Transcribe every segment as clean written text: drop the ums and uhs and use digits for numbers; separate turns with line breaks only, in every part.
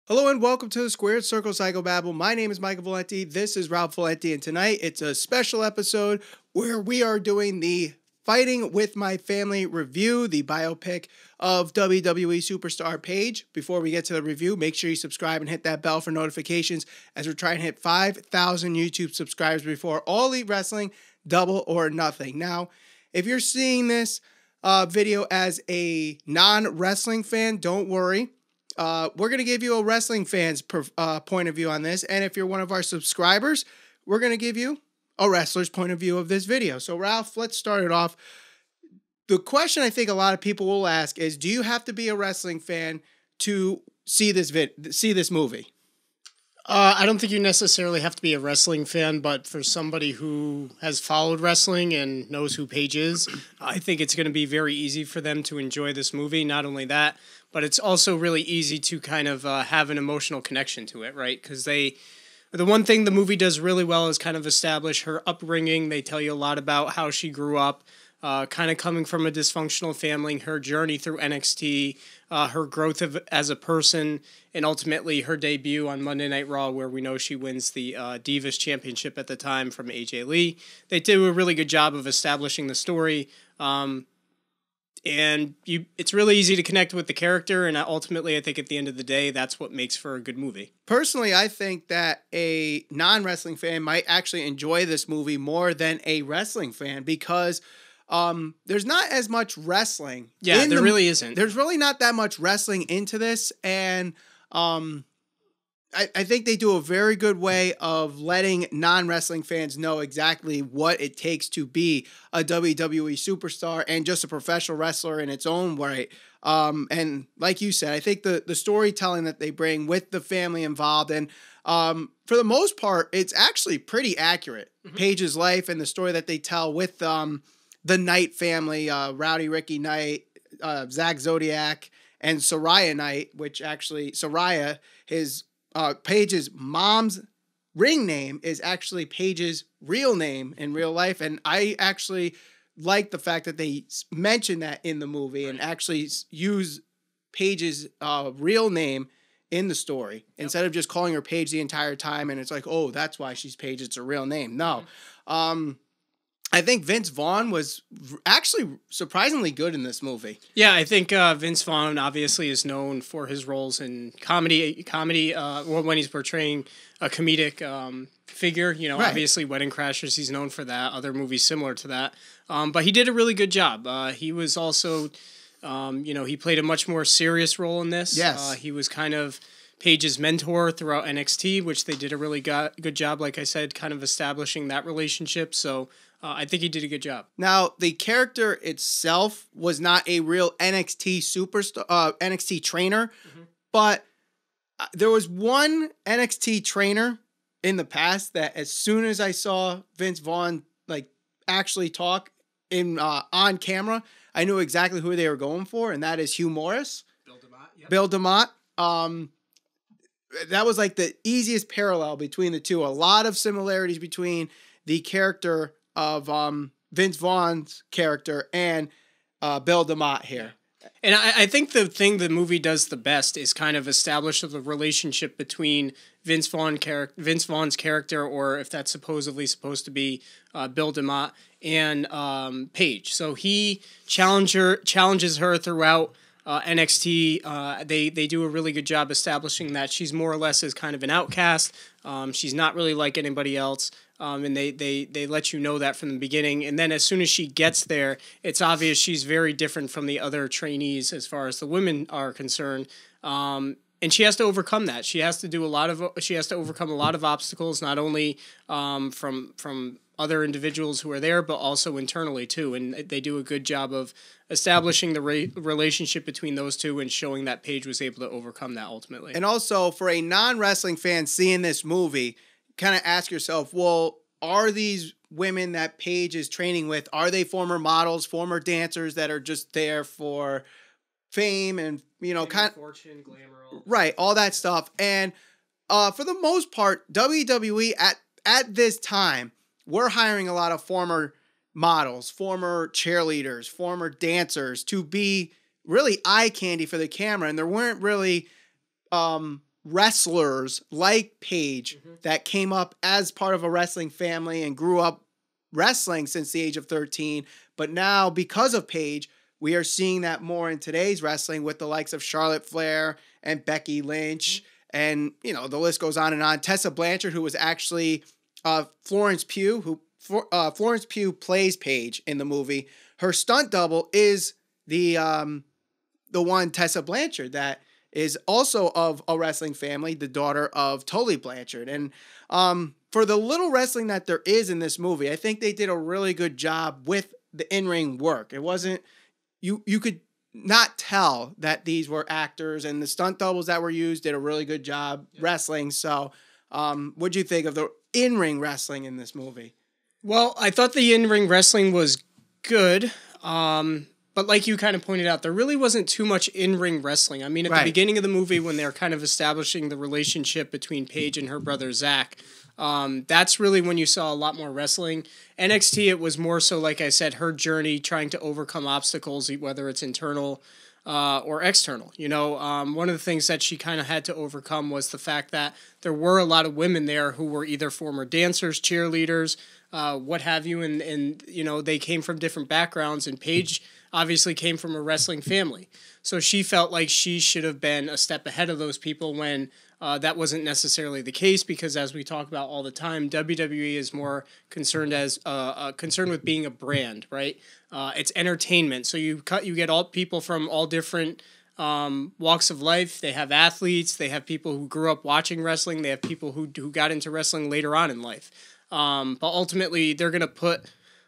Hello and welcome to the Squared Circle Psychobabble. My name is Michael Valenti. This is Rob Valenti, and tonight it's a special episode where we are doing the Fighting with My Family review, the biopic of WWE superstar Paige. Before we get to the review, make sure you subscribe and hit that bell for notifications as we're trying to hit 5,000 YouTube subscribers before All Elite Wrestling Double or Nothing. Now, if you're seeing this video as a non-wrestling fan, don't worry. We're going to give you a wrestling fan's point of view on this. And if you're one of our subscribers, we're going to give you a wrestler's point of view of this video. So, Ralph, let's start it off. The question I think a lot of people will ask is, do you have to be a wrestling fan to see this movie?
I don't think you necessarily have to be a wrestling fan, but for somebody who has followed wrestling and knows who Paige is, I think it's going to be very easy for them to enjoy this movie. Not only that, but it's also really easy to kind of have an emotional connection to it, right? Because the one thing the movie does really well is kind of establish her upbringing. They tell you a lot about how she grew up, kind of coming from a dysfunctional family, her journey through NXT, her growth as a person, and ultimately her debut on Monday Night Raw, where we know she wins the Divas Championship at the time from AJ Lee. They do a really good job of establishing the story. It's really easy to connect with the character, and ultimately, I think at the end of the day, that's what makes for a good movie.
Personally, I think that a non-wrestling fan might actually enjoy this movie more than a wrestling fan because there's not as much wrestling.
Yeah, there really isn't.
There's really not that much wrestling into this, and I think they do a very good way of letting non-wrestling fans know exactly what it takes to be a WWE superstar and just a professional wrestler in its own right. And like you said, I think the storytelling that they bring with the family involved, and for the most part, it's actually pretty accurate. Mm-hmm. Paige's life and the story that they tell with the Knight family, Rowdy Ricky Knight, Zach Zodiac, and Saraya Knight, which actually Saraya, Paige's mom's ring name is actually Paige's real name in real life. And I actually like the fact that they mention that in the movie and actually use Paige's real name in the story instead of just calling her Paige the entire time. And it's like, oh, that's why she's Paige. It's her real name. No. Mm-hmm. I think Vince Vaughn was actually surprisingly good in this movie.
Yeah, I think Vince Vaughn obviously is known for his roles in comedy, when he's portraying a comedic figure. You know, right. Obviously Wedding Crashers, he's known for that. Other movies similar to that. But he did a really good job. He was also, he played a much more serious role in this.
Yes.
He was kind of Paige's mentor throughout NXT, which they did a really good job, like I said, kind of establishing that relationship. So I think he did a good job.
Now, the character itself was not a real NXT superstar, NXT trainer, mm-hmm. but there was one NXT trainer in the past that as soon as I saw Vince Vaughn actually talk in on camera, I knew exactly who they were going for, and that is Hugh Morris.
Bill DeMott. Yep.
Bill DeMott. That was like the easiest parallel between the two. A lot of similarities between the character of Vince Vaughn's character and Bill DeMott here.
And I think the thing the movie does the best is kind of establish the relationship between Vince Vaughn's character, or if that's supposedly supposed to be Bill DeMott, and Paige. So he challenges her throughout NXT. They do a really good job establishing that she's more or less as kind of an outcast. She's not really like anybody else. And they let you know that from the beginning. And then as soon as she gets there, it's obvious she's very different from the other trainees as far as the women are concerned. And she has to overcome that. She has to overcome a lot of obstacles, not only from other individuals who are there, but also internally too. And they do a good job of establishing the relationship between those two and showing that Paige was able to overcome that ultimately.
And also, for a non-wrestling fan seeing this movie, kind of ask yourself, well, are these women that Paige is training with, are they former models, former dancers that are just there for fame and, kind of
fortune, glamour,
right, all that stuff. And for the most part, WWE at this time, we're hiring a lot of former models, former cheerleaders, former dancers to be really eye candy for the camera. And there weren't really wrestlers like Paige that came up as part of a wrestling family and grew up wrestling since the age of 13. But now, because of Paige, we are seeing that more in today's wrestling with the likes of Charlotte Flair and Becky Lynch. And, you know, the list goes on and on. Tessa Blanchard, who was actually Florence Pugh, Florence Pugh plays Paige in the movie. Her stunt double is the one Tessa Blanchard that is also of a wrestling family, the daughter of Tully Blanchard. And for the little wrestling that there is in this movie, I think they did a really good job with the in-ring work. It wasn't, you could not tell that these were actors, and the stunt doubles that were used did a really good job wrestling. So what'd you think of the in-ring wrestling in this movie?
Well, I thought the in-ring wrestling was good. But like you kind of pointed out, there really wasn't too much in-ring wrestling. I mean, at the beginning of the movie, when they're kind of establishing the relationship between Paige and her brother Zach, that's really when you saw a lot more wrestling. NXT, it was more so, like I said, her journey trying to overcome obstacles, whether it's internal or external. You know, one of the things that she kind of had to overcome was the fact that there were a lot of women there who were either former dancers, cheerleaders, what have you, and you know, they came from different backgrounds, and Paige obviously came from a wrestling family. So she felt like she should have been a step ahead of those people when that wasn't necessarily the case, because as we talk about all the time, WWE is more concerned with being a brand, right? It's entertainment. So you get all people from all different walks of life. They have athletes, they have people who grew up watching wrestling, they have people who got into wrestling later on in life. But ultimately, they're going to put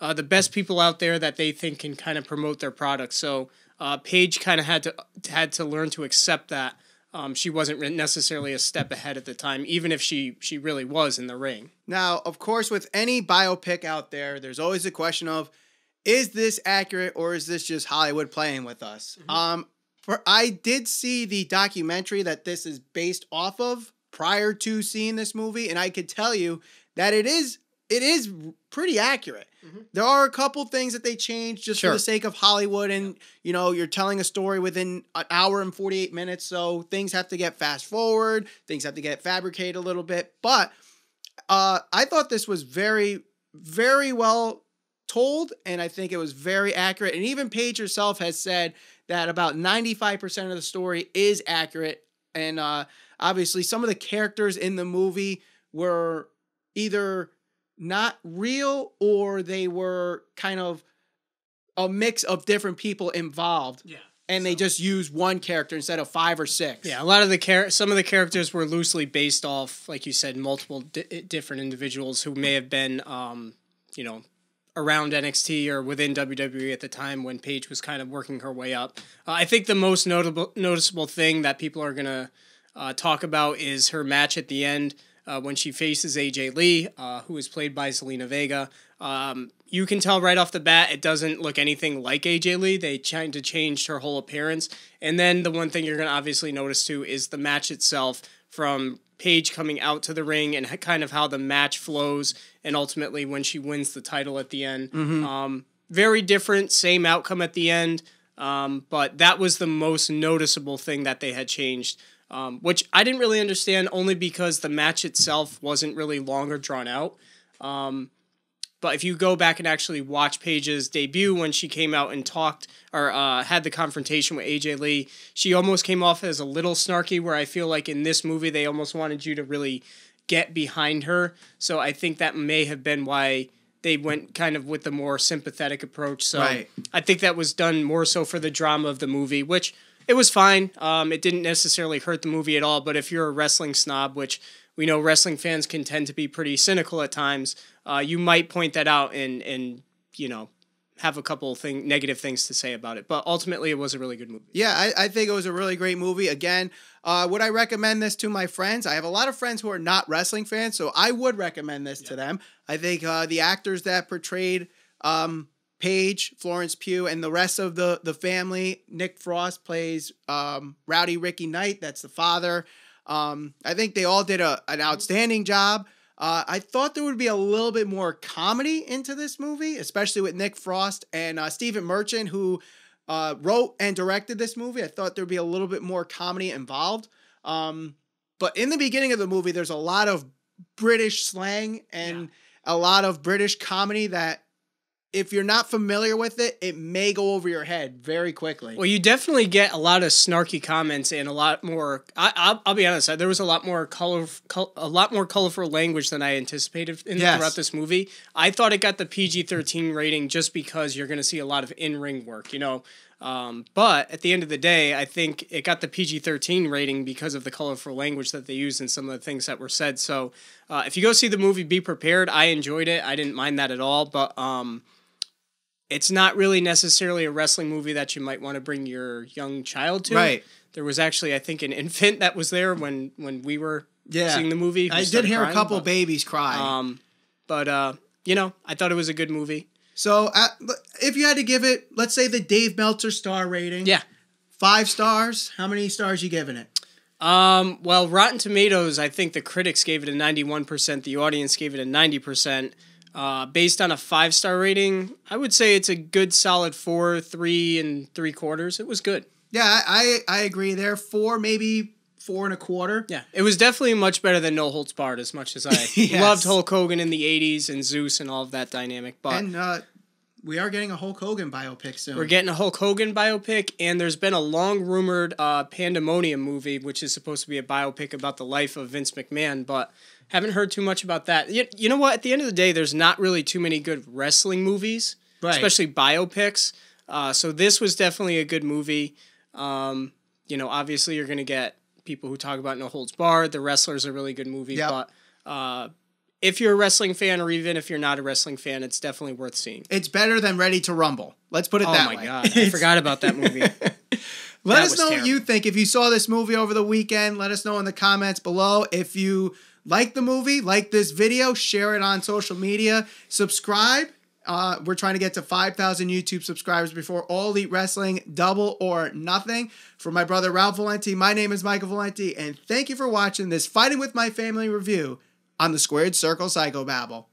the best people out there that they think can kind of promote their product. So Paige kind of had to learn to accept that she wasn't necessarily a step ahead at the time, even if she really was in the ring.
Now, of course, with any biopic out there, there's always a question of, is this accurate or is this just Hollywood playing with us? I did see the documentary that this is based off of prior to seeing this movie, and I could tell you that it is pretty accurate. There are a couple things that they changed just for the sake of Hollywood, and you know, you're telling a story within an hour and 48 minutes, so things have to get fast forward, things have to get fabricated a little bit. But I thought this was very, very well told, and I think it was very accurate. And even Paige herself has said that about 95% of the story is accurate. And obviously, some of the characters in the movie were either not real or they were kind of a mix of different people involved. Yeah. And they just used one character instead of 5 or 6.
Yeah, a lot of some of the characters were loosely based off, like you said, multiple different individuals who may have been, you know, around NXT or within WWE at the time when Paige was kind of working her way up. I think the most noticeable thing that people are going to talk about is her match at the end when she faces AJ Lee, who is played by Zelina Vega. You can tell right off the bat it doesn't look anything like AJ Lee. They tried to change her whole appearance. And then the one thing you're going to obviously notice too is the match itself, from Paige coming out to the ring and kind of how the match flows, and ultimately when she wins the title at the end. Very different, same outcome at the end, but that was the most noticeable thing that they had changed, which I didn't really understand, only because the match itself wasn't really long or drawn out. But if you go back and actually watch Paige's debut when she came out and talked or had the confrontation with AJ Lee, she almost came off as a little snarky, where I feel like in this movie they almost wanted you to really get behind her. So I think that may have been why they went kind of with the more sympathetic approach. So I think that was done more so for the drama of the movie, which it was fine. It didn't necessarily hurt the movie at all. But if you're a wrestling snob, which we know wrestling fans can tend to be pretty cynical at times, you might point that out and you know, have a couple negative things to say about it. But ultimately, it was a really good movie.
Yeah, I think it was a really great movie. Again, would I recommend this to my friends? I have a lot of friends who are not wrestling fans, so I would recommend this to them. I think the actors that portrayed Paige, Florence Pugh, and the rest of the family, Nick Frost plays Rowdy Ricky Knight, that's the father. I think they all did an outstanding job. I thought there would be a little bit more comedy into this movie, especially with Nick Frost and Stephen Merchant, who wrote and directed this movie. I thought there would be a little bit more comedy involved. But in the beginning of the movie, there's a lot of British slang and a lot of British comedy that if you're not familiar with it, it may go over your head very quickly.
Well, you definitely get a lot of snarky comments and a lot more. I'll be honest. There was a lot more colorful language than I anticipated throughout this movie. I thought it got the PG-13 rating just because you're going to see a lot of in-ring work, you know. But at the end of the day, I think it got the PG-13 rating because of the colorful language that they used and some of the things that were said. So, if you go see the movie, be prepared. I enjoyed it. I didn't mind that at all. But it's not really necessarily a wrestling movie that you might want to bring your young child to.
Right.
There was actually, I think, an infant that was there when we were seeing the movie.
I did hear a couple babies cry.
But you know, I thought it was a good movie.
So if you had to give it, let's say the Dave Meltzer star rating.
Yeah. 5
stars. How many stars you giving it?
Well, Rotten Tomatoes, I think the critics gave it a 91%. The audience gave it a 90%. Based on a 5-star rating, I would say it's a good solid 4, 3 3/4. It was good.
Yeah, I agree there. 4, maybe 4 1/4.
Yeah, it was definitely much better than No Holds Barred, as much as I loved Hulk Hogan in the 80s and Zeus and all of that dynamic. But
we are getting a Hulk Hogan biopic soon.
We're getting a Hulk Hogan biopic, and there's been a long-rumored Pandemonium movie, which is supposed to be a biopic about the life of Vince McMahon, but haven't heard too much about that. You know what? At the end of the day, there's not really too many good wrestling movies, especially biopics. So this was definitely a good movie. You know, obviously you're going to get people who talk about No Holds Barred. The Wrestler's a really good movie. Yep. But if you're a wrestling fan or even if you're not a wrestling fan, it's definitely worth seeing.
It's better than Ready to Rumble. Let's put it that way.
Oh, my God. I forgot about that movie.
Let us know what you think. If you saw this movie over the weekend, let us know in the comments below. If you like the movie, like this video, share it on social media. Subscribe. We're trying to get to 5,000 YouTube subscribers before All Elite Wrestling, Double or Nothing. For my brother Ralph Valenti, my name is Michael Valenti, and thank you for watching this Fighting With My Family review on the Squared Circle Psychobabble.